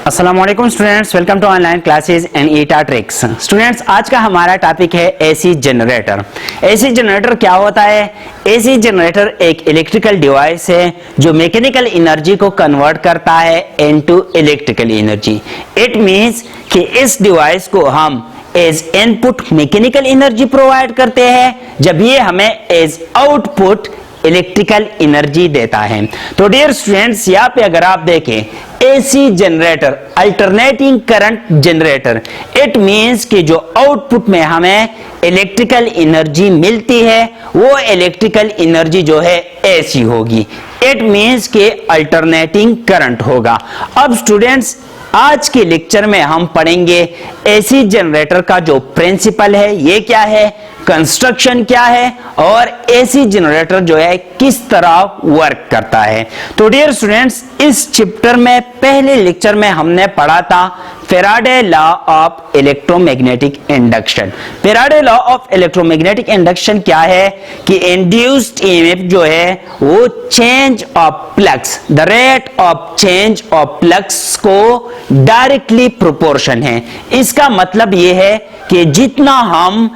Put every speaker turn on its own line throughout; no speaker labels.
अस्सलाम वालेकुम students, welcome to online classes and eta tricks. Students, आज का हमारा टॉपिक है एसी जनरेटर। एसी जनरेटर क्या होता है? एसी जनरेटर एक इलेक्ट्रिकल डिवाइस है जो मैकेनिकल एनर्जी को कन्वर्ट करता है into electrical energy. It means कि इस डिवाइस को हम as input mechanical energy provide करते हैं, जब ये हमें एज आउटपुट इलेक्ट्रिकल एनर्जी देता है। तो डियर स्टूडेंट्स, यहाँ पे अगर आप देखें AC generator, alternating current generator, it means कि जो आउटपुट में हमें इलेक्ट्रिकल एनर्जी मिलती है वो इलेक्ट्रिकल एनर्जी जो है एसी होगी। इट मींस कि अल्टरनेटिंग करंट होगा। अब स्टूडेंट्स, आज के लेक्चर में हम पढ़ेंगे एसी जनरेटर का जो प्रिंसिपल है ये क्या है, कंस्ट्रक्शन क्या है और एसी जनरेटर जो है किस तरह वर्क करता है। तो डियर स्टूडेंट्स, इस चैप्टर में पहले लेक्चर में हमने पढ़ा था Faraday law of electromagnetic induction. Faraday law of electromagnetic induction क्या है कि इंड्यूस्ड ईएमएफ जो है वो change of flux, the rate of change of flux को डायरेक्टली प्रोपोर्शन है। इसका मतलब ये है कि जितना हम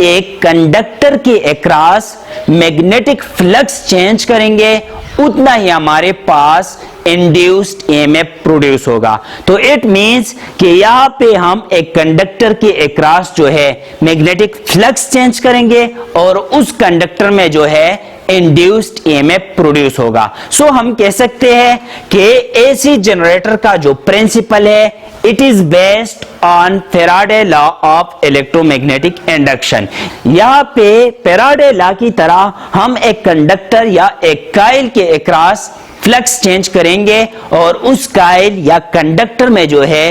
एक कंडक्टर के अक्रॉस मैग्नेटिक फ्लक्स चेंज करेंगे उतना ही हमारे पास इंड्यूस्ड ईएमएफ प्रोड्यूस होगा। तो इट मींस कि यहां पे हम एक कंडक्टर के अक्रॉस जो है मैग्नेटिक फ्लक्स चेंज करेंगे और उस कंडक्टर में जो है इंड्यूस्ड ईएमएफ प्रोड्यूस होगा। सो हम कह सकते हैं कि एसी जनरेटर का जो प्रिंसिपल है it is based on Faraday law of electromagnetic induction. यहाँ पे फैराडे लॉ की तरह हम एक कंडक्टर या एक कॉइल के अक्रॉस फ्लक्स चेंज करेंगे और उस कॉइल या कंडक्टर में जो है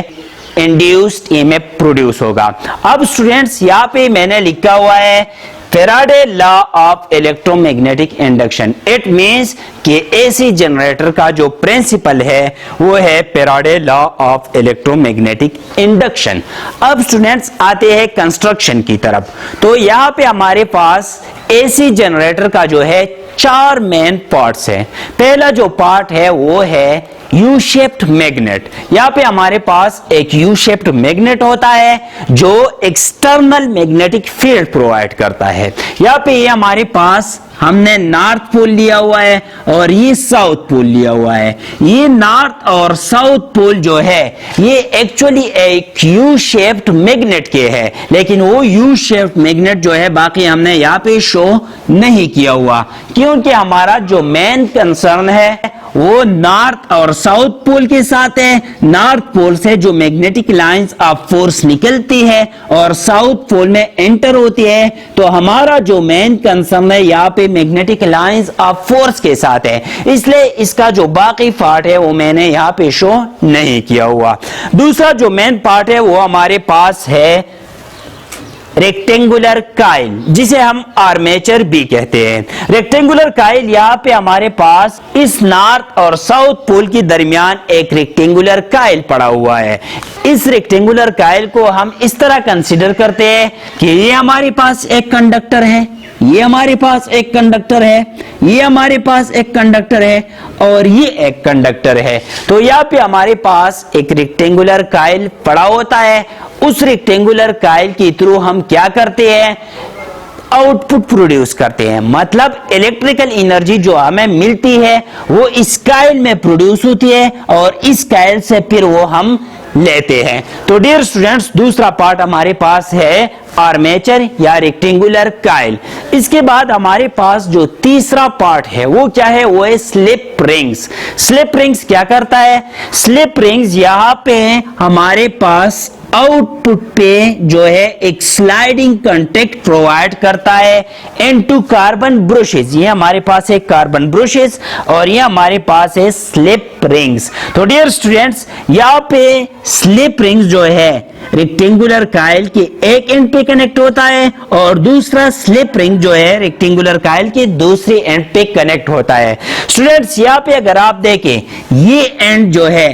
इंड्यूस्ड ईएमएफ प्रोड्यूस होगा। अब स्टूडेंट्स, यहाँ पे मैंने लिखा हुआ है Faraday law of electromagnetic induction. It means कि एसी जनरेटर का जो प्रिंसिपल है वो है Faraday law of electromagnetic induction. अब स्टूडेंट्स, आते हैं कंस्ट्रक्शन की तरफ। तो यहाँ पे हमारे पास एसी जनरेटर का जो है चार मेन पार्ट्स है। पहला जो पार्ट है वो है यू शेप्ड मैग्नेट। यहाँ पे हमारे पास एक यू शेप्ड मैग्नेट होता है जो एक्सटर्नल मैग्नेटिक फील्ड प्रोवाइड करता है। यहाँ पे ये हमारे पास हमने नॉर्थ पोल लिया हुआ है और ये साउथ पोल लिया हुआ है। ये नॉर्थ और साउथ पोल जो है ये एक्चुअली एक यू शेप्ड मैग्नेट के है, लेकिन वो यू शेप्ड मैग्नेट जो है बाकी हमने यहाँ पे शो नहीं किया हुआ, क्योंकि हमारा जो मेन कंसर्न है वो नॉर्थ और साउथ पोल के साथ है। नॉर्थ पोल से जो मैग्नेटिक लाइंस ऑफ फोर्स निकलती है और साउथ पोल में एंटर होती है, तो हमारा जो मेन कंसर्न है यहाँ पे मैग्नेटिक लाइंस ऑफ फोर्स के साथ है, इसलिए इसका जो बाकी पार्ट है वो मैंने यहाँ पे शो नहीं किया हुआ। दूसरा जो मेन पार्ट है वो हमारे पास है रेक्टेंगुलर कॉइल, जिसे हम आर्मेचर भी कहते हैं। रेक्टेंगुलर कॉइल, यहाँ पे हमारे पास इस नॉर्थ और साउथ पोल के दरमियान एक रेक्टेंगुलर कॉइल पड़ा हुआ है। इस रेक्टेंगुलर कॉइल को हम इस तरह कंसीडर करते हैं कि ये हमारे पास एक कंडक्टर है, ये हमारे पास एक कंडक्टर है, ये हमारे पास एक कंडक्टर है और ये एक कंडक्टर है। तो यहाँ पे हमारे पास एक रेक्टेंगुलर कॉइल पड़ा होता है। उस रेक्टेंगुलर कॉइल के थ्रू हम क्या करते हैं, आउटपुट प्रोड्यूस करते हैं। मतलब इलेक्ट्रिकल एनर्जी जो हमें मिलती है वो इस कॉइल में प्रोड्यूस होती है और इस कॉइल से फिर वो हम लेते हैं। तो डियर स्टूडेंट्स, दूसरा पार्ट हमारे पास है आर्मेचर या रेक्टेंगुलर कॉइल। इसके बाद हमारे पास जो तीसरा पार्ट है वो क्या है, वो है स्लिप रिंग्स। स्लिप रिंग्स क्या करता है? स्लिप रिंग्स यहाँ पे हमारे पास आउटपुट पे जो है एक स्लाइडिंग कांटेक्ट प्रोवाइड करता है इनटू कार्बन ब्रशेस। ये हमारे पास है कार्बन ब्रशेस और ये हमारे पास है स्लिप रिंग्स। तो डियर स्टूडेंट्स, यहाँ पे स्लिप रिंग्स जो है रेक्टेंगुलर कॉइल के एक एंड पे कनेक्ट होता है और दूसरा स्लिप रिंग जो है रेक्टेंगुलर कॉइल के दूसरे एंड पे कनेक्ट होता है। स्टूडेंट्स, यहाँ पे अगर आप देखें ये एंड जो है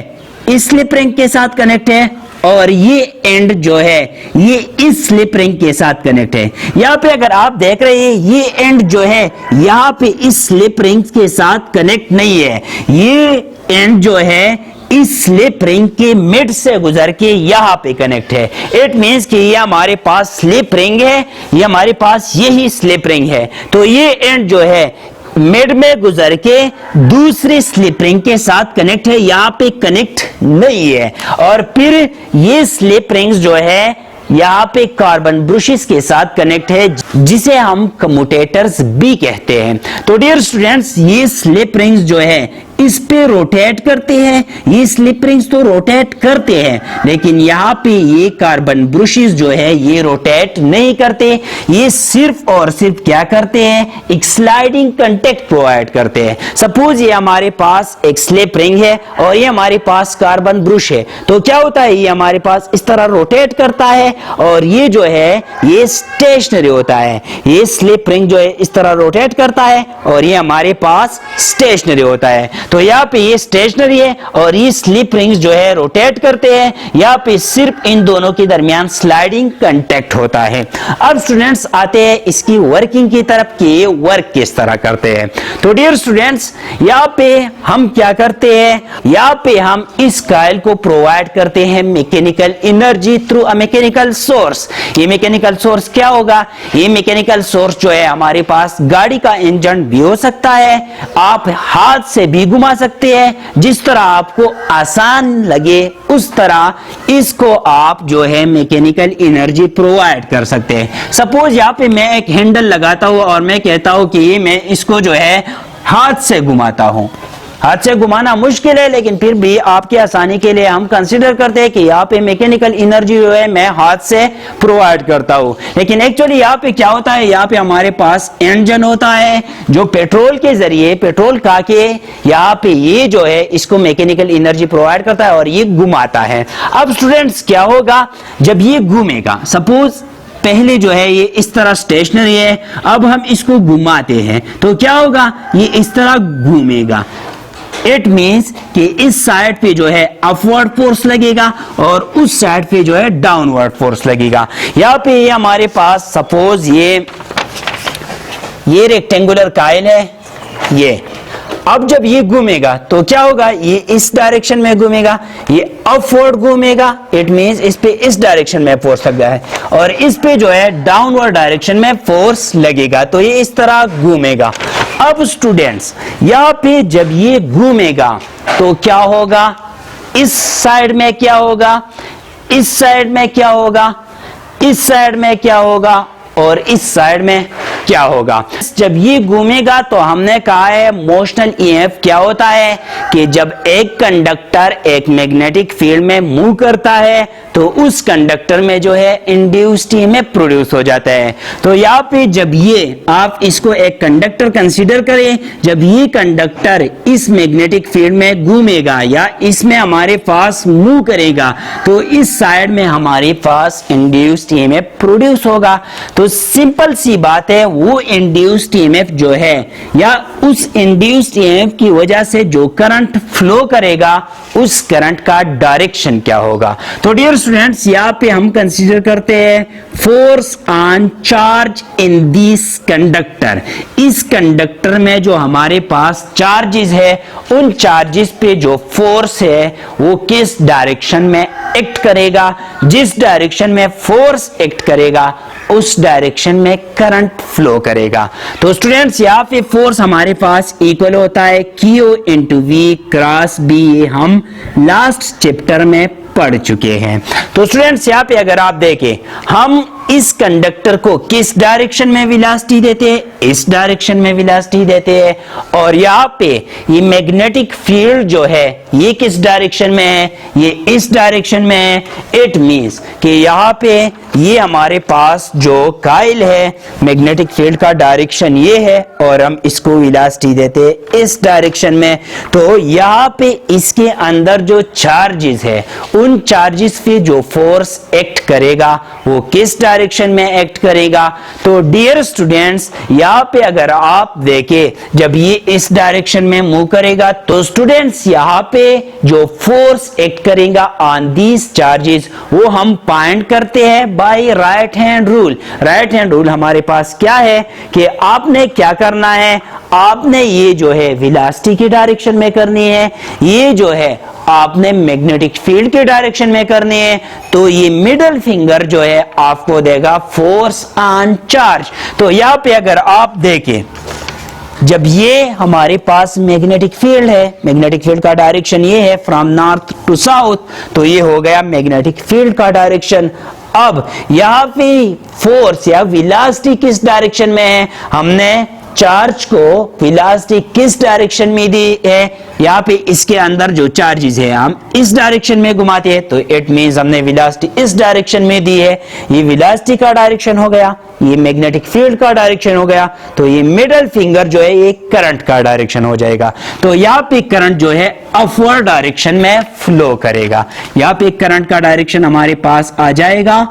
इस स्लिप रिंग के साथ कनेक्ट है और ये एंड जो है ये इस स्लिप रिंग के साथ कनेक्ट है। यहाँ पे अगर आप देख रहे हैं ये एंड जो है यहाँ पे इस स्लिप रिंग के साथ कनेक्ट नहीं है, ये एंड जो है इस स्लिप रिंग के मिड से गुजर के यहाँ पे कनेक्ट है। इट मींस कि ये हमारे पास स्लिप रिंग है, ये हमारे पास यही स्लिप रिंग है। तो ये एंड जो है मिड में गुजर के दूसरी स्लिप रिंग के साथ कनेक्ट है, यहाँ पे कनेक्ट नहीं है। और फिर ये स्लिप रिंग्स जो है यहाँ पे कार्बन ब्रुशेस के साथ कनेक्ट है, जिसे हम कम्यूटेटर्स भी कहते हैं। तो डियर स्टूडेंट्स, ये स्लिप रिंग्स जो है इस पे रोटेट करते हैं, ये स्लिप रिंग्स तो रोटेट करते हैं, लेकिन यहाँ पे ये कार्बन ब्रुशेस जो है ये रोटेट नहीं करते। ये सिर्फ और सिर्फ क्या करते हैं, एक स्लाइडिंग कांटेक्ट प्रोवाइड करते हैं। सपोज ये हमारे पास एक स्लिप रिंग है और ये हमारे पास कार्बन ब्रुश है, तो क्या होता है, ये हमारे पास इस तरह रोटेट करता है और ये जो है ये स्टेशनरी होता है। ये स्लिप रिंग जो है इस तरह रोटेट करता है और ये हमारे पास स्टेशनरी होता है। तो यहाँ पे ये स्टेशनरी है और ये स्लिप रिंग्स जो है रोटेट करते हैं। यहाँ पे सिर्फ इन दोनों के दरमियान स्लाइडिंग कांटेक्ट होता है। अब स्टूडेंट्स आते हैं इसकी वर्किंग की तरफ कि ये वर्क किस तरह करते हैं। तो डियर स्टूडेंट्स, यहाँ पे हम क्या करते हैं, यहाँ पे हम इस कॉइल को प्रोवाइड करते हैं mechanical energy through a mechanical source. ये मैकेनिकल सोर्स क्या होगा, ये मैकेनिकल सोर्स जो है हमारे पास गाड़ी का इंजन भी हो सकता है, आप हाथ से भी घुमा सकते हैं, जिस तरह आपको आसान लगे उस तरह इसको आप जो है मैकेनिकल एनर्जी प्रोवाइड कर सकते हैं। सपोज यहाँ पे मैं एक हैंडल लगाता हूँ और मैं कहता हूँ कि ये मैं इसको जो है हाथ से घुमाता हूँ। हाथ से घुमाना मुश्किल है, लेकिन फिर भी आपकी आसानी के लिए हम कंसीडर करते हैं कि यहाँ पे मैकेनिकल एनर्जी जो है मैं हाथ से प्रोवाइड करता हूँ। लेकिन एक्चुअली यहाँ पे क्या होता है, यहाँ पे हमारे पास इंजन होता है जो पेट्रोल के जरिए पेट्रोल खा के यहाँ पे ये जो है इसको मैकेनिकल एनर्जी प्रोवाइड करता है और ये घुमाता है। अब स्टूडेंट्स क्या होगा, जब ये घूमेगा, सपोज पहले जो है ये इस तरह स्टेशनरी है, अब हम इसको घुमाते हैं तो क्या होगा, ये इस तरह घूमेगा। इट मींस कि इस साइड पे जो है अपवर्ड फोर्स लगेगा और उस साइड पे जो है डाउनवर्ड फोर्स लगेगा। यहाँ पे ये हमारे पास सपोज ये रेक्टेंगुलर कॉइल है, ये अब जब ये घूमेगा तो क्या होगा, ये इस डायरेक्शन में घूमेगा, ये अपवर्ड घूमेगा। इट मींस इस पे इस डायरेक्शन में फोर्स लग गया है और इस पे जो है डाउनवर्ड डायरेक्शन में फोर्स लगेगा, तो ये इस तरह घूमेगा। अब स्टूडेंट्स, यहाँ पे जब ये घूमेगा तो क्या होगा, इस साइड में क्या होगा, इस साइड में क्या होगा, इस साइड में क्या होगा और इस साइड में क्या होगा। जब ये घूमेगा तो हमने कहा है मोशनल ईएमएफ क्या होता है कि जब एक कंडक्टर एक मैग्नेटिक फील्ड में मूव करता है तो उस कंडक्टर में जो है इंड्यूस्ड ईएमएफ प्रोड्यूस हो जाता है। तो यहाँ पे जब ये आप इसको एक कंडक्टर कंसीडर करें, जब ये कंडक्टर इस मैग्नेटिक फील्ड में घूमेगा या इसमें हमारे पास मूव करेगा तो इस साइड में हमारे पास इंड्यूस्ड ईएमएफ प्रोड्यूस होगा। तो सिंपल सी बात है, वो इंड्यूस्ड ईएमएफ जो है या उस इंड्यूस्ड ईएमएफ की वजह से जो करंट फ्लो करेगा उस करंट का डायरेक्शन क्या होगा। तो डियर स्टूडेंट्स, यहाँ पे हम कंसीडर करते हैं force on charge in this conductor. इस कंडक्टर में जो हमारे पास चार्जेस है, उन चार्जेस पे जो फोर्स है वो किस डायरेक्शन में एक्ट करेगा, जिस डायरेक्शन में फोर्स एक्ट करेगा उस डायरेक्शन में करंट फ्लो करेगा। तो स्टूडेंट्स, यहाँ पे फोर्स हमारे पास इक्वल होता है Q into V cross B, ये हम लास्ट चैप्टर में पढ़ चुके हैं। तो स्टूडेंट्स, यहाँ पे अगर आप देखें, हम इस कंडक्टर को किस डायरेक्शन में वेलोसिटी देते हैं, इस डायरेक्शन में वेलोसिटी देते हैं, और यहाँ पे ये मैग्नेटिक फील्ड जो है ये किस डायरेक्शन में है, ये इस डायरेक्शन में है। इट मींस कि यहाँ पे ये हमारे पास जो कॉइल है मैग्नेटिक फील्ड का डायरेक्शन ये है और हम इसको वेलोसिटी देते हैं इस डायरेक्शन में। तो यहाँ पे इसके अंदर जो चार्जेस है उन चार्जेस पे जो फोर्स एक्ट करेगा वो किस डायरेक्शन में एक्ट करेगा। तो डियर स्टूडेंट्स, यहाँ पे अगर आप देखें जब ये इस डायरेक्शन में मूव करेगा तो स्टूडेंट्स यहाँ पे जो फोर्स एक्ट करेगा ऑन दीज चार्जेस वो हम फाइंड करते हैं by right hand rule. Right hand rule हमारे पास क्या है कि आपने क्या करना है, आपने ये जो है वेलोसिटी की डायरेक्शन में करनी है, ये जो है आपने मैग्नेटिक फील्ड के डायरेक्शन में करनी है, तो ये मिडल फिंगर जो है आपको देगा फोर्स ऑन चार्ज। तो यहां पे अगर आप देखें, जब ये हमारे पास मैग्नेटिक फील्ड है, मैग्नेटिक फील्ड का डायरेक्शन ये है फ्रॉम नॉर्थ टू साउथ, तो ये हो गया मैग्नेटिक फील्ड का डायरेक्शन। अब यहां पे फोर्स या वेलोसिटी किस डायरेक्शन में है, हमने चार्ज को वेलोसिटी किस डायरेक्शन में दी है, यहाँ पे इसके अंदर जो चार्जेस है हम इस डायरेक्शन में घुमाते हैं, तो इट मींस हमने वेलोसिटी इस डायरेक्शन में दी है। ये वेलोसिटी का डायरेक्शन हो गया, ये मैग्नेटिक फील्ड का डायरेक्शन हो गया, तो ये मिडल फिंगर जो है ये करंट का डायरेक्शन हो जाएगा। तो यहाँ पे करंट जो है अपवर्ड डायरेक्शन में फ्लो करेगा, यहाँ पे करंट का डायरेक्शन हमारे पास आ जाएगा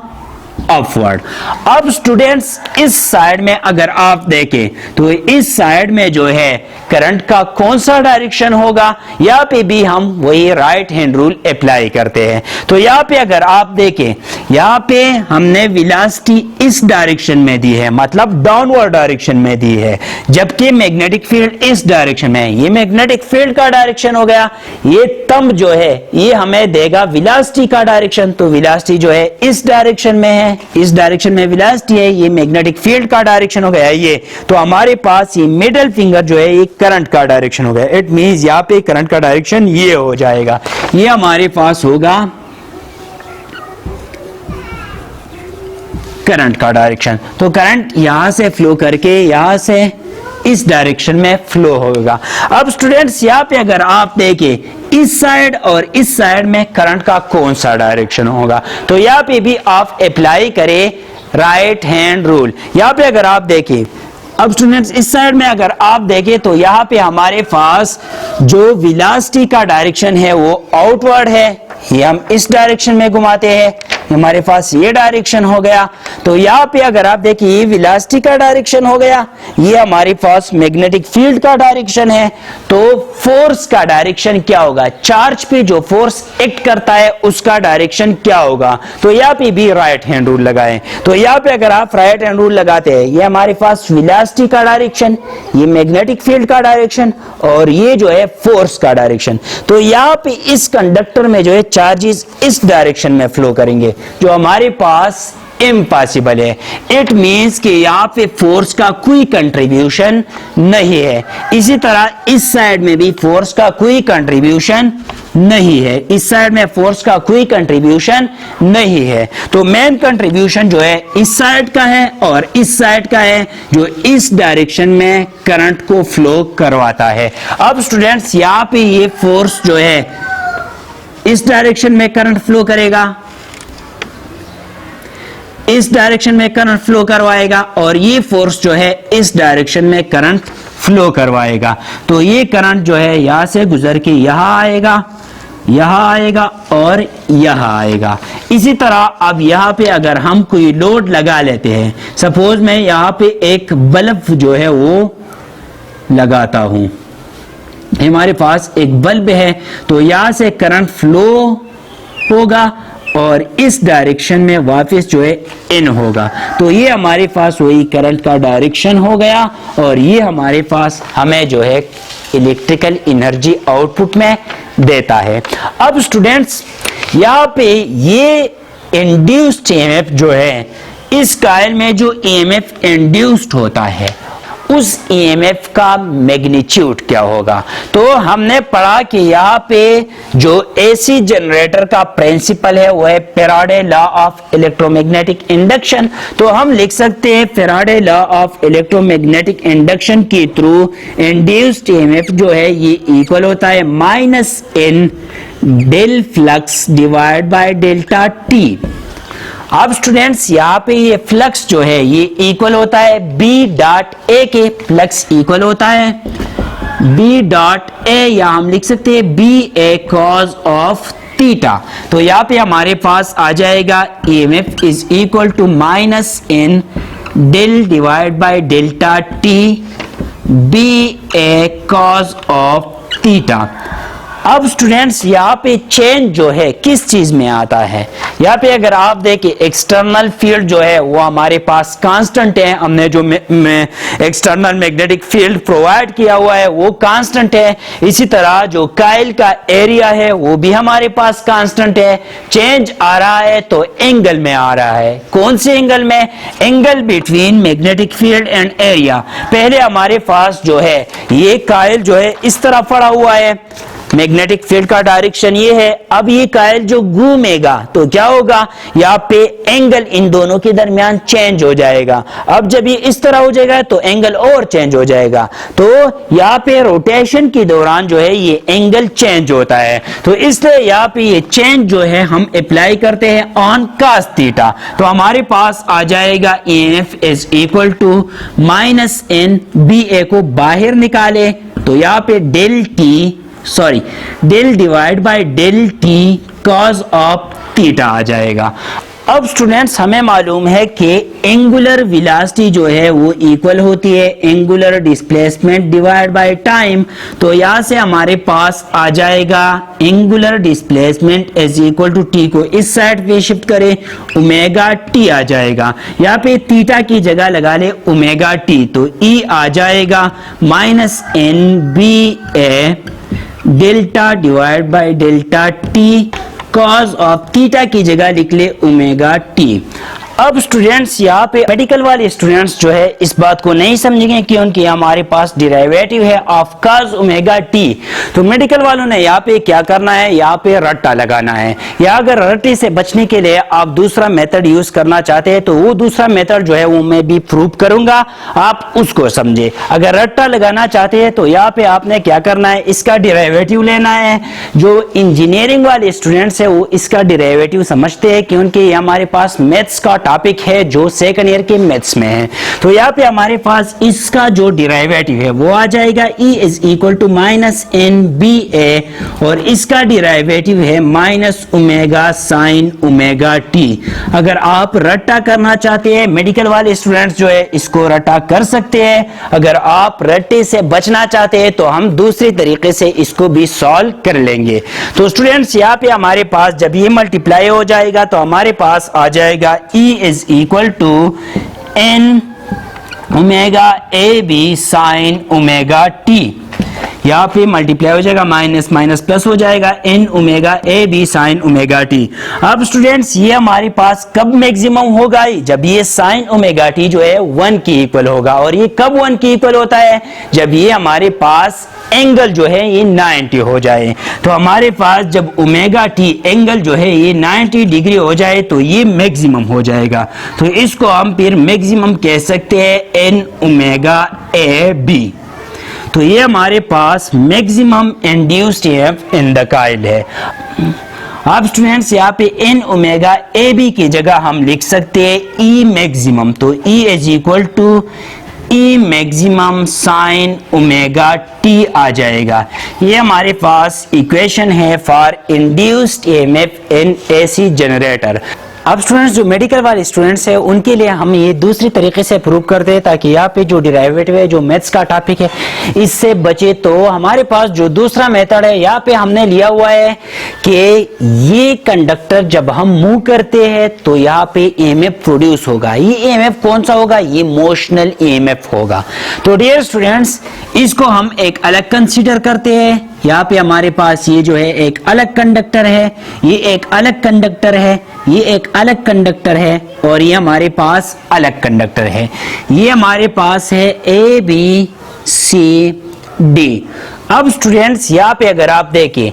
अपवर्ड। अब स्टूडेंट्स इस साइड में अगर आप देखें, तो इस साइड में जो है करंट का कौन सा डायरेक्शन होगा, यहाँ पे भी हम वही राइट हैंड रूल अप्लाई करते हैं। तो यहाँ पे अगर आप देखें, यहाँ पे हमने वेलोसिटी इस डायरेक्शन में दी है, मतलब डाउनवर्ड डायरेक्शन में दी है, जबकि मैग्नेटिक फील्ड इस डायरेक्शन में है। ये मैग्नेटिक फील्ड का डायरेक्शन हो गया, ये तंब जो है ये हमें देगा वेलोसिटी का डायरेक्शन। तो वेलोसिटी जो है इस डायरेक्शन में है, इस डायरेक्शन में वेलोसिटी है, ये मैग्नेटिक फील्ड का डायरेक्शन हो गया ये। तो हमारे पास ये मिडल फिंगर जो है ये करंट का डायरेक्शन हो गया। इट मींस यहाँ पे करंट का डायरेक्शन ये हो जाएगा, ये हमारे पास होगा करंट का डायरेक्शन। तो करंट यहां से फ्लो करके यहां से इस डायरेक्शन में फ्लो होगा। अब स्टूडेंट्स यहाँ पे अगर आप देखें, इस साइड और इस साइड में करंट का कौन सा डायरेक्शन होगा, तो यहाँ पे भी आप अप्लाई करें राइट हैंड रूल। यहाँ पे अगर आप देखें, अब स्टूडेंट्स इस साइड में अगर आप देखें, तो यहाँ पे हमारे पास जो वेलोसिटी का डायरेक्शन है वो आउटवर्ड है, ये हम इस डायरेक्शन में घुमाते हैं, हमारे पास ये डायरेक्शन हो गया। तो यहाँ पे अगर आप देखिए, ये वेलोसिटी का डायरेक्शन हो गया, ये हमारे पास मैग्नेटिक फील्ड का डायरेक्शन है। तो फोर्स का डायरेक्शन क्या होगा, चार्ज पे जो फोर्स एक्ट करता है उसका डायरेक्शन क्या होगा, तो यहाँ पे भी राइट हैंड रूल लगाएं। तो यहाँ पे अगर आप राइट हैंड रूल लगाते हैं, ये हमारे पास वेलोसिटी का डायरेक्शन, ये मैग्नेटिक फील्ड का डायरेक्शन और ये जो है फोर्स का डायरेक्शन। तो यहाँ पे इस कंडक्टर में जो है चार्जेस इस डायरेक्शन में फ्लो करेंगे, जो हमारे पास इम्पॉसिबल है। इट मींस कि यहाँ पे फोर्स का कोई कंट्रीब्यूशन नहीं है। इसी तरह इस साइड में भी फोर्स का कोई कंट्रीब्यूशन नहीं है, इस साइड में फोर्स का कोई कंट्रीब्यूशन नहीं है। तो मेन कंट्रीब्यूशन जो है इस साइड का है और इस साइड का है, जो इस डायरेक्शन में करंट को फ्लो करवाता है। अब स्टूडेंट्स यहाँ पे ये फोर्स जो है इस डायरेक्शन में करंट फ्लो करेगा, इस डायरेक्शन में करंट फ्लो करवाएगा, और ये फोर्स जो है इस डायरेक्शन में करंट फ्लो करवाएगा। तो ये करंट जो है यहां से गुजर के यहां आएगा, यहां आएगा और यहां आएगा। इसी तरह अब यहां पे अगर हम कोई लोड लगा लेते हैं, सपोज मैं यहां पे एक बल्ब जो है वो लगाता हूं, हमारे पास एक बल्ब है, तो यहां से करंट फ्लो होगा और इस डायरेक्शन में वापस जो है इन होगा। तो ये हमारे पास वही करंट का डायरेक्शन हो गया, और ये हमारे पास हमें जो है इलेक्ट्रिकल एनर्जी आउटपुट में देता है। अब स्टूडेंट्स यहाँ पे ये इंड्यूस्ड ईएमएफ जो है, इस कॉइल में जो ईएमएफ इंड्यूस्ड होता है उस ईएमएफ का मैग्नीट्यूड क्या होगा। तो हमने पढ़ा कि यहाँ पे जो एसी जनरेटर का प्रिंसिपल है वो है Faraday law of electromagnetic induction. तो हम लिख सकते हैं Faraday law of electromagnetic induction के थ्रू इंड्यूस्ड ईएमएफ जो है ये इक्वल होता है minus n del flux divide by delta T. अब स्टूडेंट्स यहाँ पे ये फ्लक्स जो है ये इक्वल होता है बी डॉट ए के, फ्लक्स इक्वल होता है बी डॉट ए, या हम लिख सकते हैं B A cos of theta. तो यहाँ पे हमारे पास आ जाएगा EMF is equal to minus n del divide by delta T B A cos of theta. अब स्टूडेंट्स यहाँ पे चेंज जो है किस चीज में आता है, यहाँ पे अगर आप देखें एक्सटर्नल फील्ड जो है वो हमारे पास कांस्टेंट है, हमने जो एक्सटर्नल मैग्नेटिक फील्ड प्रोवाइड किया हुआ है वो कांस्टेंट है। इसी तरह जो कॉइल का एरिया है वो भी हमारे पास कांस्टेंट है। चेंज आ रहा है तो एंगल में आ रहा है। कौन से एंगल में? Angle between magnetic field and area. पहले हमारे पास जो है ये कॉइल जो है इस तरह पड़ा हुआ है, मैग्नेटिक फील्ड का डायरेक्शन ये है। अब ये कॉइल जो घूमेगा तो क्या होगा, यहाँ पे एंगल इन दोनों के दरमियान चेंज हो जाएगा। अब जब ये इस तरह हो जाएगा तो एंगल और चेंज हो जाएगा। तो यहाँ पे रोटेशन के दौरान जो है ये एंगल चेंज होता है। तो इसलिए यहाँ पे ये चेंज जो है हम अप्लाई करते हैं ऑन cos थीटा। तो हमारे पास आ जाएगा EMF is equal to minus N, BA को बाहर निकाले तो यहाँ पे del divide by del t cos of theta आ जाएगा। अब स्टूडेंट्स हमें मालूम है कि एंगुलर वेलोसिटी जो है वो इक्वल होती है angular displacement divide by time. तो यहां से हमारे पास आ जाएगा angular displacement is equal to T को इस साइड पे शिफ्ट करें, ओमेगा टी आ जाएगा। यहाँ पे थीटा की जगह लगा ले ओमेगा टी, तो ई आ जाएगा minus N B A delta divide by delta T cos of theta की जगह लिख ले ओमेगा टी। अब स्टूडेंट्स यहाँ पे मेडिकल वाले स्टूडेंट्स जो है इस बात को नहीं समझेंगे क्योंकि हमारे पास डेरिवेटिव है ऑफ cos ओमेगा टी। तो मेडिकल वालों ने यहाँ पे क्या करना है, यहाँ पे रट्टा लगाना है। या अगर रट्टे से बचने के लिए आप दूसरा मेथड यूज करना चाहते हैं तो वो दूसरा मेथड जो है वो मैं भी प्रूव करूंगा, आप उसको समझे। अगर रट्टा लगाना चाहते हैं तो यहाँ पे आपने क्या करना है, इसका डेरिवेटिव लेना है। जो इंजीनियरिंग वाले स्टूडेंट्स है वो इसका डेरिवेटिव समझते हैं क्योंकि ये हमारे पास मैथ्स का टॉपिक है जो सेकंड ईयर के मैथ्स में है। तो यहाँ पे हमारे पास इसका जो डेरिवेटिव है वो आ जाएगा E is equal to minus N B A और इसका डेरिवेटिव है minus omega sine omega t. अगर आप रट्टा करना चाहते हैं, मेडिकल वाले स्टूडेंट्स जो है इसको रट्टा कर सकते हैं। अगर आप रट्टे से बचना चाहते हैं तो हम दूसरे तरीके से इसको भी सॉल्व कर लेंगे। तो स्टूडेंट्स यहाँ पे हमारे पास जब ये मल्टीप्लाई हो जाएगा तो हमारे पास आ जाएगा E is equal to n omega A B sine omega T. यहाँ पे मल्टीप्लाई हो जाएगा, माइनस माइनस प्लस हो जाएगा, n omega A B sine omega T. अब स्टूडेंट्स ये हमारे पास कब मैक्सिमम होगा, जब ये साइन ओमेगा टी जो है 1 के इक्वल होगा। और ये कब 1 के इक्वल होता है, जब ये हमारे पास एंगल जो है ये 90 हो जाए। तो हमारे पास जब ओमेगा टी एंगल जो है ये 90 डिग्री हो जाए तो ये मैक्सिमम हो जाएगा। तो इसको हम फिर मैक्सिमम कह सकते हैं n ओमेगा ए बी। तो ये हमारे पास maximum induced EMF in the coil है। अब स्टूडेंट्स यहाँ पे n ओमेगा ए बी की जगह हम लिख सकते हैं E मैक्सिमम। तो E is equal to E maximum sine omega t आ जाएगा। ये हमारे पास इक्वेशन है for induced EMF in AC generator. अब स्टूडेंट्स जो मेडिकल वाले स्टूडेंट्स हैं उनके लिए हम ये दूसरी तरीके से प्रूव करते हैं ताकि यहाँ पे जो डेरिवेटिव है, जो मैथ्स का टॉपिक है, इससे बचे। तो हमारे पास जो दूसरा मेथड है यहाँ पे हमने लिया हुआ है कि ये कंडक्टर जब हम मूव करते हैं तो यहाँ पे EMF प्रोड्यूस होगा। ये EMF कौन सा होगा, ये मोशनल EMF होगा। तो डियर स्टूडेंट्स इसको हम एक अलग कंसीडर करते हैं। यहाँ पे हमारे पास ये जो है एक अलग कंडक्टर है, ये एक अलग कंडक्टर है, ये एक अलग कंडक्टर है और ये हमारे पास अलग कंडक्टर है। ये हमारे पास है A B C D। अब स्टूडेंट्स यहाँ पे अगर आप देखें,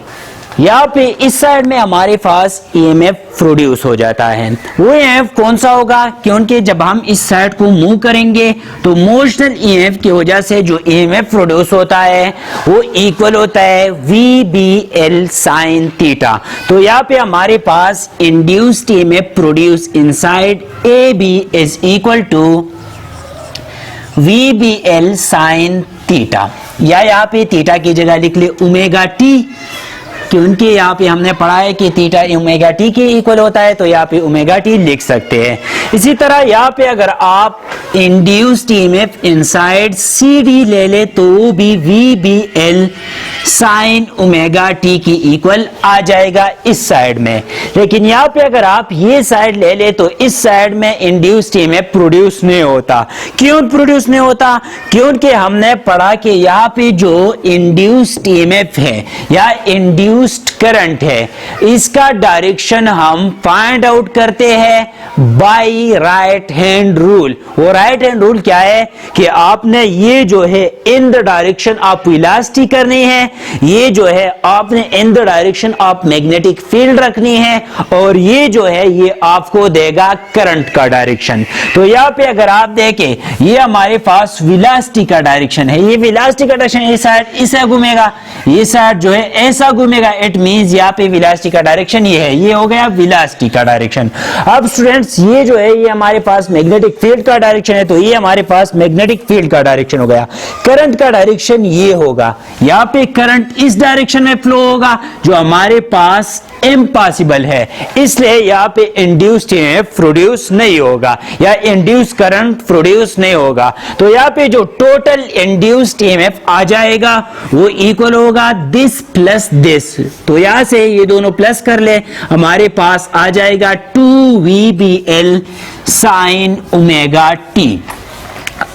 यहाँ पे इस साइड में हमारे पास EMF प्रोड्यूस हो जाता है। वो EMF कौन सा होगा, क्योंकि जब हम इस साइड को मूव करेंगे तो मोशनल EMF की वजह से जो EMF प्रोड्यूस होता है वो इक्वल होता है VBL साइन थीटा। तो यहाँ पे हमारे पास induced EMF produce inside AB is equal to VBL sine theta. या यहाँ पे थीटा की जगह लिख ले ओमेगा टी, क्योंकि यहाँ पे हमने पढ़ा है कि थीटा ओमेगा टी के इक्वल होता है, तो यहाँ पे ओमेगा टी लिख सकते हैं। इसी तरह यहाँ पे अगर आप इंड्यूस्ड ईएमएफ इनसाइड CD ले ले तो वो भी VBL साइन ओमेगा टी की इक्वल आ जाएगा इस साइड में। लेकिन यहाँ पे अगर आप ये साइड ले ले तो इस साइड में इंड्यूस्ड ईएमएफ प्रोड्यूस नहीं होता। क्यों प्रोड्यूस नहीं होता? क्योंकि हमने पढ़ा कि यहाँ पे जो इंड्यूस्ड ईएमएफ है या इंड्यूस्ड करंट है, इसका डायरेक्शन हम फाइंड आउट करते हैं बाय राइट हैंड रूल। वो राइट हैंड रूल क्या है कि आपने ये जो है in the direction of velocity करनी है, ये जो है आपने in the direction of magnetic field रखनी है, और ये जो है ये आपको देगा करंट का डायरेक्शन। तो यहाँ पे अगर आप देखें ये हमारे पास वेलोसिटी का डायरेक्शन है, ये वेलोसिटी का डायरेक्शन इस साइड ऐसा घूमेगा, ये साइड जो है ऐसा घूमेगा। इट मींस यहाँ पे वेलोसिटी का डायरेक्शन ये है, ये हो गया वेलोसिटी का डायरेक्शन। अब स्टूडेंट्स ये जो है ये हमारे पास मैग्नेटिक फील्ड का डायरेक्शन है, तो ये हमारे पास मैग्नेटिक फील्ड का डायरेक्शन हो गया। करंट का डायरेक्शन ये होगा, यहाँ पे करंट इस डायरेक्शन में फ्लो होगा जो हमारे पास इम्पॉसिबल है, इसलिए यहाँ पे इंड्यूस्ड ईएमएफ प्रोड्यूस नहीं होगा या इंड्यूस्ड करंट प्रोड्यूस नहीं होगा। तो यहाँ पे जो टोटल इंड्यूस्ड ईएमएफ आ जाएगा वो इक्वल होगा दिस प्लस दिस। तो यहां से ये दोनों प्लस कर ले, हमारे पास आ जाएगा 2VBL साइन ओमेगा टी।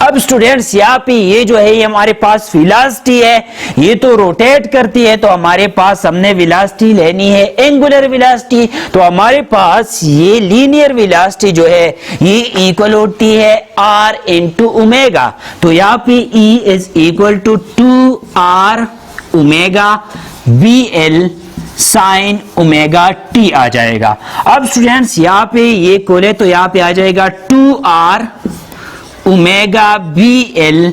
अब स्टूडेंट्स यहाँ पे ये जो है ये हमारे पास वेलोसिटी है, ये तो रोटेट करती है, तो हमारे पास हमने वेलोसिटी लेनी है एंगुलर वेलोसिटी। तो हमारे पास ये लीनियर वेलोसिटी जो है ये इक्वल होती है R इंटू ओमेगा। तो यहाँ पे E is equal to 2R omega VL sine omega t आ जाएगा। अब स्टूडेंट्स यहाँ पे ये खोले तो यहाँ पे आ जाएगा 2R omega VL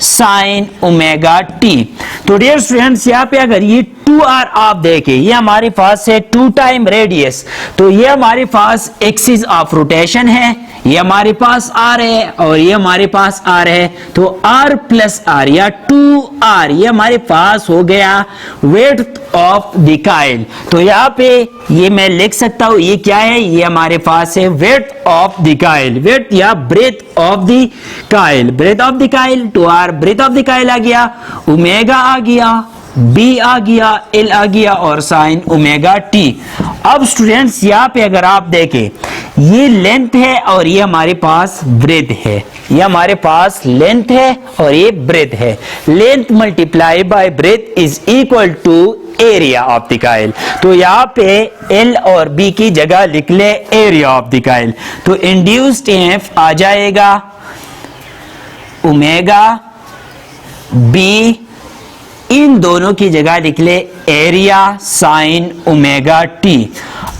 sine omega T. तो डियर स्टूडेंट्स यहाँ पे अगर ये 2R आप देखें, ये हमारे पास है 2 टाइम रेडियस, तो ये हमारे पास एक्सिस ऑफ रोटेशन है, ये हमारे पास R है और ये हमारे पास R है, तो R प्लस R या 2R ये हमारे पास हो गया विड्थ ऑफ द काइल। तो यहाँ पे ये मैं लिख सकता हूं ये क्या है, ये हमारे पास है width of the coil, width या breadth of the coil. Breadth of the coil 2R breadth of the coil आ गया, ओमेगा आ गया, B आ गया, L आ गया और साइन ओमेगा टी। अब स्टूडेंट्स यहाँ पे अगर आप देखें ये लेंथ है और ये हमारे पास ब्रेथ है, ये हमारे पास लेंथ है और ये ब्रेथ है। Length multiply by breadth is equal to area of the coil. तो यहाँ पे L और B की जगह लिख ले एरिया ऑफ द काइल। तो इंड्यूस्ड ईएमएफ आ जाएगा ओमेगा B, इन दोनों की जगह लिख ले एरिया साइन ओमेगा टी।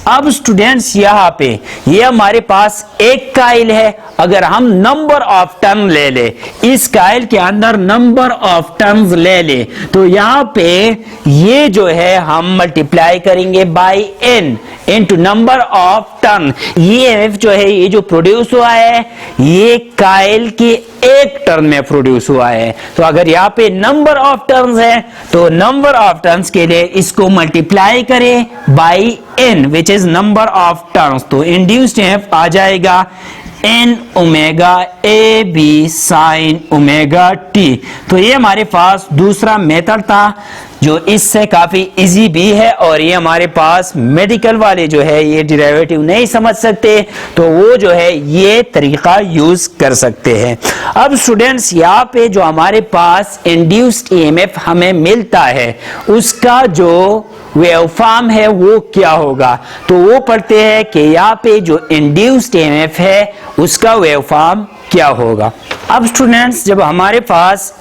अब स्टूडेंट्स यहाँ पे ये हमारे पास एक काइल है, अगर हम नंबर ऑफ टर्न ले ले, इस काइल के अंदर नंबर ऑफ टर्न्स ले ले, तो यहाँ पे ये जो है हम मल्टीप्लाई करेंगे by n into number of turn. ये जो है ये जो प्रोड्यूस हुआ है ये काइल के एक टर्न में प्रोड्यूस हुआ है। तो अगर यहाँ पे नंबर ऑफ टर्न्स है तो नंबर ऑफ टर्न्स के लिए इसको मल्टीप्लाई करें by n which is number of turns. तो इंड्यूस्ड ईएमएफ आ जाएगा n omega A B sine omega T. तो ये हमारे पास दूसरा मेथड था जो इससे काफी इजी भी है, और ये हमारे पास मेडिकल वाले जो है ये डेरिवेटिव नहीं समझ सकते तो वो जो है ये तरीका यूज कर सकते हैं। अब स्टूडेंट्स यहाँ पे जो हमारे पास इंड्यूस्ड ईएमएफ हमें मिलता है उसका जो वेवफॉर्म है वो क्या होगा, तो वो पढ़ते हैं कि यहाँ पे जो इंड्यूस्ड ईएमएफ है उसका वेवफॉर्म क्या होगा। अब स्टूडेंट्स जब हमारे पास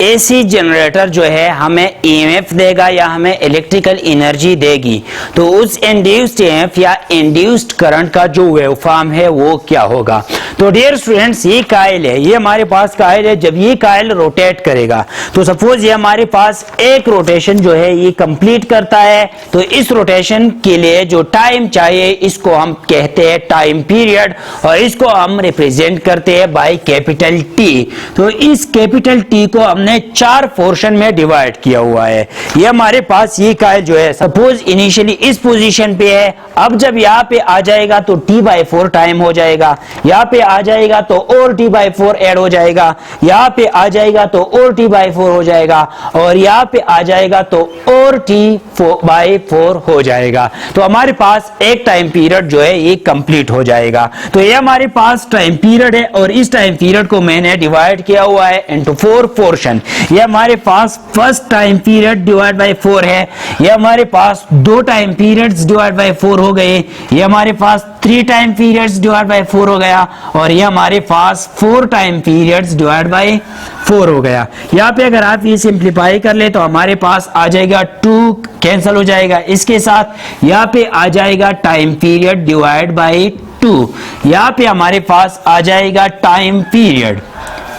एसी जनरेटर जो है हमें ईएमएफ देगा या हमें इलेक्ट्रिकल एनर्जी देगी, तो उस इंड्यूस्ड ईएमएफ या इंड्यूस्ड करंट का जो वेवफॉर्म है वो क्या होगा। तो डियर स्टूडेंट्स, ये कायल है, ये हमारे पास कायल है। जब ये कायल रोटेट करेगा तो सपोज ये हमारे पास एक रोटेशन जो है ये कंप्लीट करता है, तो इस रोटेशन के लिए जो टाइम चाहिए इसको हम कहते हैं टाइम पीरियड, और इसको हम रिप्रेजेंट करते हैं बाय कैपिटल टी। तो इस कैपिटल टी को हमने 4 पोर्शन में डिवाइड किया हुआ है। ये हमारे पास ये कायल जो है सपोज इनिशियली इस पोजीशन पे है, अब जब यहाँ पे आ जाएगा तो t/4 टाइम हो जाएगा, यहाँ पे आ जाएगा तो और t/4 ऐड हो जाएगा, यहाँ पे आ जाएगा तो और t/4 हो जाएगा, और यहाँ पे आ जाएगा तो और t/4 हो जाएगा। तो हमारे पास एक टाइम पीरियड जो है ये कंप्लीट हो जाएगा। तो ये हमारे पास टाइम पीरियड है, और इस टाइम पीरियड को मैंने डिवाइड किया हुआ है इनटू 4 पोर्शन। ये हमारे पास first time period divide by 4 है, ये हमारे पास 2 टाइम पीरियड्स डिवाइड बाय 4 हो गए, ये हमारे पास 3 टाइम पीरियड्स डिवाइड बाय 4 हो गया, और ये हमारे पास 4 टाइम पीरियड्स डिवाइड बाय 4 हो गया। यहाँ पे अगर आप ये सिंप्लीफाई कर ले तो हमारे पास आ जाएगा 2 कैंसिल हो जाएगा इसके साथ, यहाँ पे आ जाएगा टाइम पीरियड डिवाइड बाय 2, यहाँ पे हमारे पास आ जाएगा time period,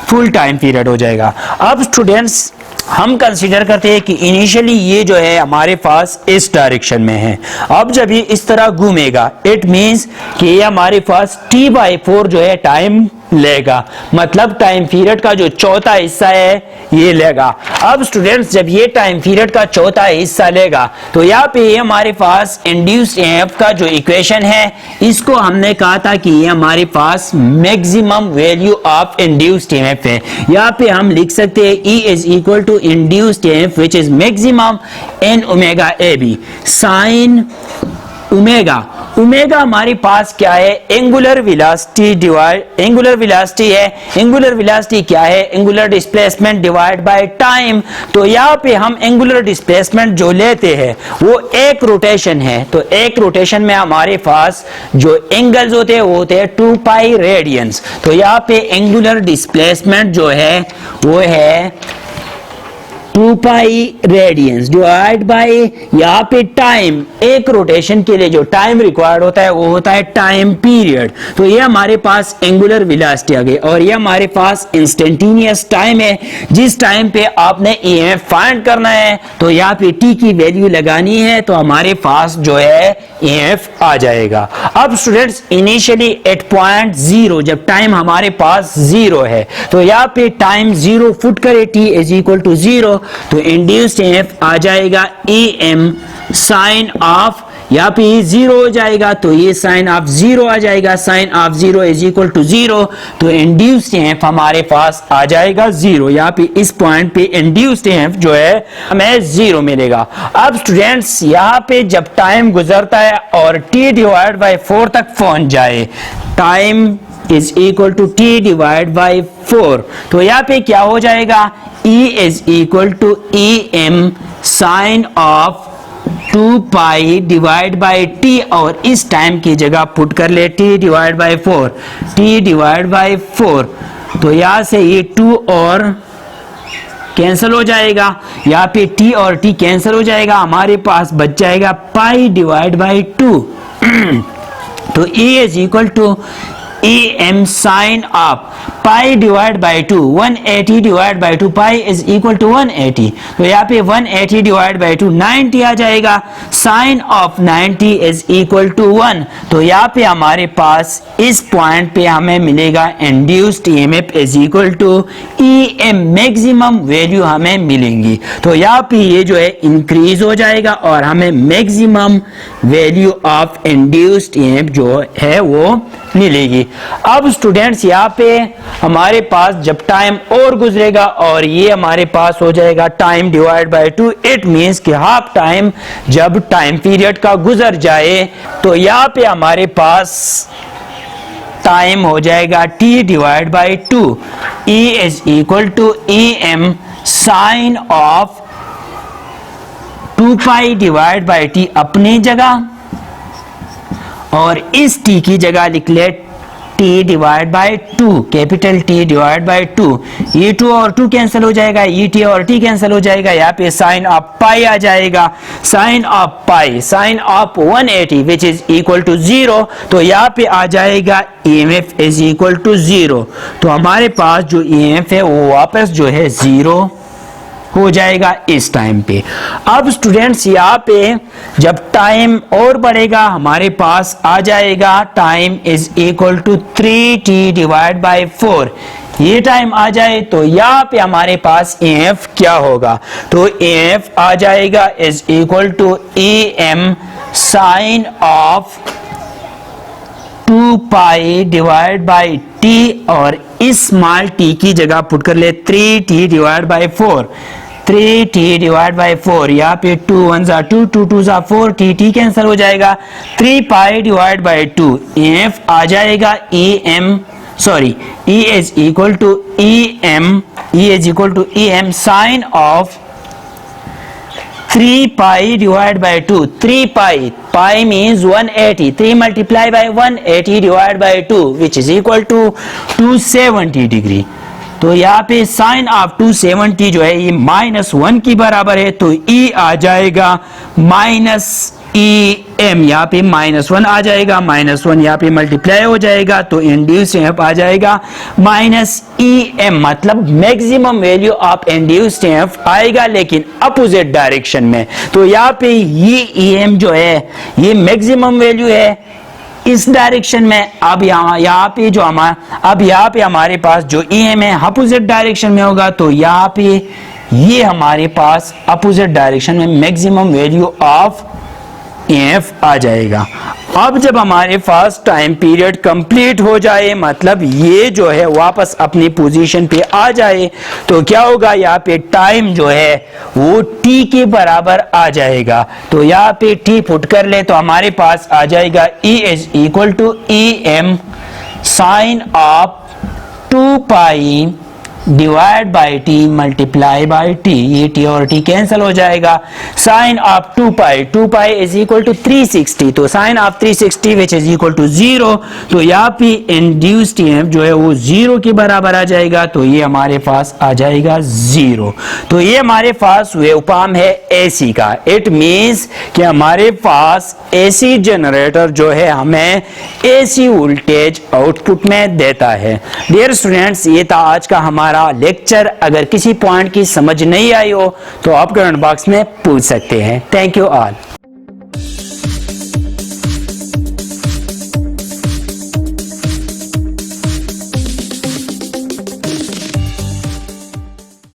full time period हो जाएगा। अब स्टूडेंट्स हम कंसीडर करते हैं कि इनिशियली ये जो है हमारे पास इस डायरेक्शन में है, अब जब ये इस तरह घूमेगा इट मींस कि ये हमारे पास t/4 जो है टाइम लेगा, मतलब टाइम पीरियड का जो चौथा हिस्सा है ये लेगा। अब स्टूडेंट्स जब ये टाइम पीरियड का चौथा हिस्सा लेगा तो यहाँ पे ये हमारे पास इंड्यूस्ड ईएमएफ का जो इक्वेशन है इसको हमने कहा था कि ये हमारे पास maximum value of induced EMF है। यहाँ पे हम लिख सकते हैं E is equal to induced EMF which is maximum in omega A B sine omega. Omega हमारे पास क्या है, angular velocity divide, angular velocity है, एंगुलर वेलोसिटी क्या है, angular displacement divide by time. तो यहाँ पे हम एंगुलर डिस्प्लेसमेंट जो लेते हैं वो एक रोटेशन है, तो एक रोटेशन में हमारे पास जो एंगल्स होते हैं वो होते हैं 2 पाई रेडियंस। तो यहाँ पे एंगुलर डिस्प्लेसमेंट जो है वो है 2 पाई रेडियंस डिवाइड बाय यहाँ पे टाइम, एक रोटेशन के लिए जो टाइम रिक्वायर्ड होता है वो होता है टाइम पीरियड। तो ये हमारे पास एंगुलर वेलोसिटी आ गई, और ये हमारे पास इंस्टेंटेनियस टाइम है जिस टाइम पे आपने ईएमएफ फाइंड करना है। तो यहाँ पे टी की वैल्यू लगानी है तो हमारे पास जो है ईएमएफ आ जाएगा। अब स्टूडेंट्स इनिशियली एट पॉइंट 0 जब टाइम हमारे पास 0 है तो यहाँ पे टाइम 0 फुट करे t इज इक्वल टू 0, तो इंड्यूस्ड ईएमएफ आ जाएगा em साइन ऑफ, यहाँ पे 0 हो जाएगा तो ये साइन ऑफ 0 आ जाएगा, sine of 0 is equal to 0, तो इंड्यूस्ड ईएमएफ हमारे पास आ जाएगा 0। यहाँ पे इस पॉइंट पे इंड्यूस्ड ईएमएफ जो है हमें 0 मिलेगा। अब स्टूडेंट्स यहाँ पे जब टाइम गुजरता है और t डिवाइड बाय 4 तक पहुंच जाए, time is equal to t divide by 4, तो यहाँ पे क्या हो जाएगा, E is equal to em sine of 2 pi divide by t, और इस टाइम की जगह पुट कर ले t divide by 4, t divide by 4, तो यहां से ये 2 और कैंसिल हो जाएगा, यहाँ पे t और t कैंसिल हो जाएगा, हमारे पास बच जाएगा पाई डिवाइड बाय 2। तो E is equal to em sine of pi divide by 2, 180 divide by 2, pi is equal to 180, तो यहाँ पे 180 डिवाइड बाय 2 90 आ जाएगा, sine of 90 is equal to 1, तो यहाँ पे हमारे पास इस पॉइंट पे हमें मिलेगा induced EMF is equal to em maximum value हमें मिलेंगी। तो यहाँ पे ये जो है इंक्रीज हो जाएगा और हमें maximum value of induced EMF जो है वो मिलेगी। अब स्टूडेंट्स यहाँ पे हमारे पास जब टाइम और गुजरेगा और ये हमारे पास हो जाएगा time divide by 2, it means कि हाफ टाइम जब टाइम पीरियड का गुजर जाए तो यहाँ पे हमारे पास टाइम हो जाएगा t divide by 2, E is equal to em sine of 2 pi divide by t अपनी जगह, और इस t की जगह लिख ले T divide by 2, capital T divide by 2, ये 2 और 2 कैंसिल हो जाएगा, ये टी और टी कैंसिल हो जाएगा, यहाँ पे साइन ऑफ पाई आ जाएगा, sine of pi, sine of 180 which is equal to 0, तो यहाँ पे आ जाएगा EMF इज इक्वल टू 0, तो हमारे पास जो EMF है वो वापस जो है 0 हो जाएगा इस टाइम पे। अब स्टूडेंट्स यहाँ पे जब टाइम और बढ़ेगा हमारे पास आ जाएगा time is equal to 3t divide by 4, ये टाइम आ जाए तो यहाँ पे हमारे पास EMF क्या होगा, तो EMF आ जाएगा is equal to EM sine of 2 pi divide by t, और इस स्मॉल t की जगह पुट कर ले 3t divide by 4, 3t divide by 4, यहाँ पे 2 1 जा 2, 2 2 जा 4, t कैंसिल हो जाएगा, 3 पाई डिवाइड बाई 2, EMF आ जाएगा E is equal to EM sine of 3 pi divide by 2, 3 pi means 180, 3 multiply by 180 divide by 2 which is equal to 270 degree, तो यहाँ पे साइन ऑफ 270 जो है ये -1 की बराबर है, तो E आ जाएगा EM, यहाँ पे -1 आ जाएगा, -1 यहाँ पे मल्टीप्लाई हो जाएगा, तो इंड्यूस EMF आ जाएगा EM, मतलब maximum value of induced EMF आएगा लेकिन अपोजिट डायरेक्शन में, तो यहाँ पे ये EM जो है ये मैक्सिमम वैल्यू है इस डायरेक्शन में। अब यहाँ पे हमारे पास जो EM है अपोजिट डायरेक्शन में होगा, तो यहाँ पे ये हमारे पास अपोजिट डायरेक्शन में मैक्सिमम वैल्यू ऑफ EMF आ जाएगा। अब जब हमारे पास टाइम पीरियड कंप्लीट हो जाए, मतलब ये जो है वापस अपनी पोजीशन पे आ जाए, तो क्या होगा, यहाँ पे टाइम जो है वो t के बराबर आ जाएगा, तो यहाँ पे t पुट कर ले तो हमारे पास आ जाएगा E is equal to EM sine of 2 pi divide by t multiply by t, ये t और t कैंसिल हो जाएगा, sine of 2 pi is equal to 360, तो sine of 360 which is equal to 0, तो यहाँ पे इंड्यूस्ड EMF जो है वो 0 के बराबर आ जाएगा, तो ये हमारे पास आ जाएगा 0, तो ये हमारे पास वेवफॉर्म है AC का। इट मींस कि हमारे पास AC जनरेटर जो है हमें AC वोल्टेज आउटपुट में देता है। डियर स्टूडेंट्स, ये था आज का हमारा लेक्चर। अगर किसी पॉइंट की समझ नहीं आई हो तो आप कमेंट बॉक्स में पूछ सकते हैं। Thank you all.